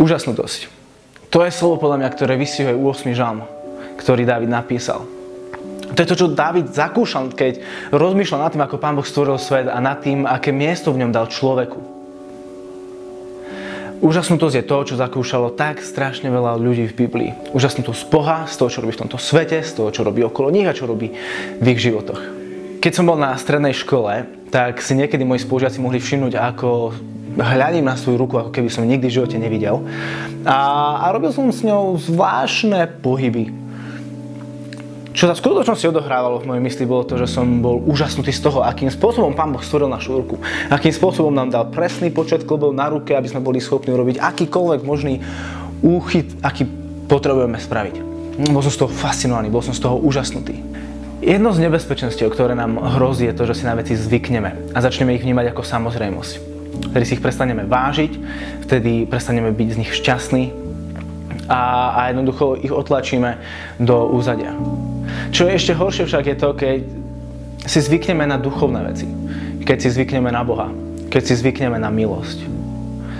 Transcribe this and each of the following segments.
Úžasnutosť. To je slovo podľa mňa, ktoré vystihuje 8. žalm, ktorý Dávid napísal. To je to, čo Dávid zakúšal, keď rozmýšľal nad tým, ako Pán Boh stvoril svet a nad tým, aké miesto v ňom dal človeku. Úžasnutosť je to, čo zakúšalo tak strašne veľa ľudí v Biblii. Úžasnutosť Boha, z toho, čo robí v tomto svete, z toho, čo robí okolo nich a čo robí v ich životoch. Keď som bol na strednej škole, tak si niekedy moji spolužiaci mohli všimnúť, ako hľadím na svoju ruku, ako keby som nikdy v živote nevidel. A robil som s ňou zvláštne pohyby. Čo sa v skutočnosti odohrávalo v mojej mysli, bolo to, že som bol úžasnutý z toho, akým spôsobom Pán Boh stvoril našu ruku. Akým spôsobom nám dal presný počet klbov na ruke, aby sme boli schopní urobiť akýkoľvek možný úchyt, aký potrebujeme spraviť. Bol som z toho fascinovaný, bol som z toho úžasnutý. Jedno z nebezpečenstiev, ktoré nám hrozí, je to, že si na veci zvykneme a začneme ich vnímať ako samozrejmosť. Vtedy si ich prestaneme vážiť, vtedy prestaneme byť z nich šťastní a jednoducho ich otlačíme do úzadia. Čo je ešte horšie však je to, keď si zvykneme na duchovné veci, keď si zvykneme na Boha, keď si zvykneme na milosť,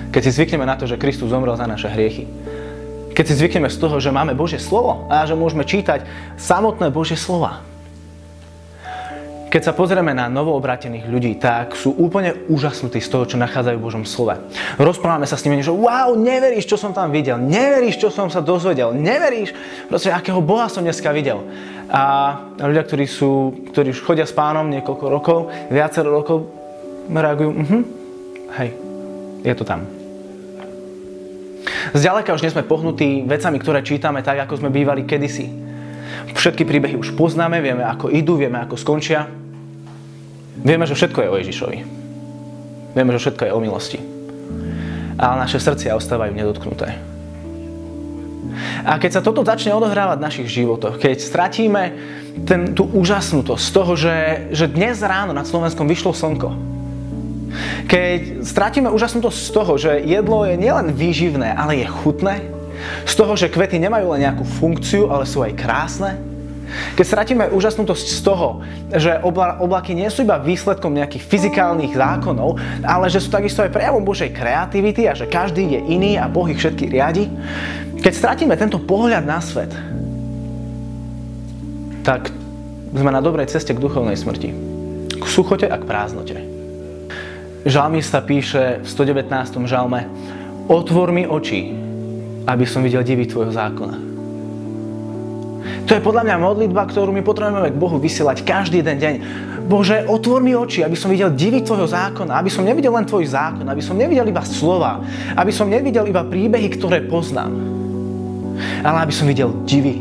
keď si zvykneme na to, že Kristus zomrel za naše hriechy, keď si zvykneme z toho, že máme Božie slovo a že môžeme čítať samotné Božie slova. Keď sa pozrieme na novoobrátených ľudí, tak sú úplne úžasnutí z toho, čo nachádzajú v Božom slove. Rozprávame sa s nimi, že wow, neveríš, čo som tam videl, neveríš, čo som sa dozvedel, neveríš, proste, akého Boha som dneska videl. A ľudia, ktorí už chodia s Pánom niekoľko rokov, viacero rokov, reagujú, hej, je to tam. Zďaleka už nie sme pohnutí vecami, ktoré čítame tak, ako sme bývali kedysi. Všetky príbehy už poznáme, vieme, ako idú, vieme, ako skončia. Vieme, že všetko je o Ježišovi. Vieme, že všetko je o milosti. Ale naše srdcia ostávajú nedotknuté. A keď sa toto začne odohrávať v našich životoch, keď stratíme tú úžasnutosť z toho, že dnes ráno nad Slovenskom vyšlo slnko, keď stratíme úžasnutosť z toho, že jedlo je nielen výživné, ale je chutné, z toho, že kvety nemajú len nejakú funkciu, ale sú aj krásne. Keď stratíme úžasnutosť z toho, že oblaky nie sú iba výsledkom nejakých fyzikálnych zákonov, ale že sú takisto aj prejavom Božej kreativity a že každý je iný a Boh ich všetkých riadi. Keď stratíme tento pohľad na svet, tak sme na dobrej ceste k duchovnej smrti. K suchote a k prázdnote. Žalmista píše v 119. žalme: Otvor mi oči, aby som videl divy tvojho zákona. To je podľa mňa modlitba, ktorú my potrebujeme k Bohu vysielať každý jeden deň. Bože, otvor mi oči, aby som videl divy tvojho zákona, aby som nevidel len tvoj zákon, aby som nevidel iba slova, aby som nevidel iba príbehy, ktoré poznám, ale aby som videl divy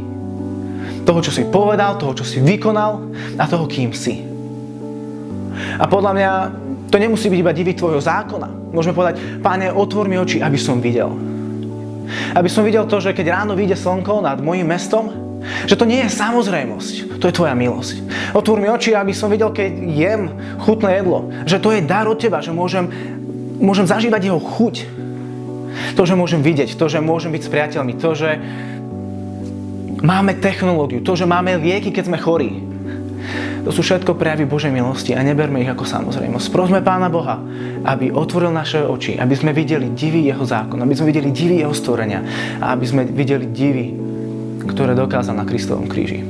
toho, čo si povedal, toho, čo si vykonal a toho, kým si. A podľa mňa to nemusí byť iba divy tvojho zákona. Môžeme povedať: Páne, otvor mi oči, aby som videl. Aby som videl to, že keď ráno vyjde slnko nad mojím mestom, že to nie je samozrejmosť, to je tvoja milosť. Otvor mi oči, aby som videl, keď jem chutné jedlo, že to je dar od teba, že môžem zažívať jeho chuť. To, že môžem vidieť, to, že môžem byť s priateľmi, to, že máme technológiu, to, že máme lieky, keď sme chorí. To sú všetko prejavy Božej milosti a neberme ich ako samozrejmosť. Prosme Pána Boha, aby otvoril naše oči, aby sme videli divy jeho zákon, aby sme videli divy jeho stvorenia a aby sme videli divy, ktoré dokázal na Kristovom kríži.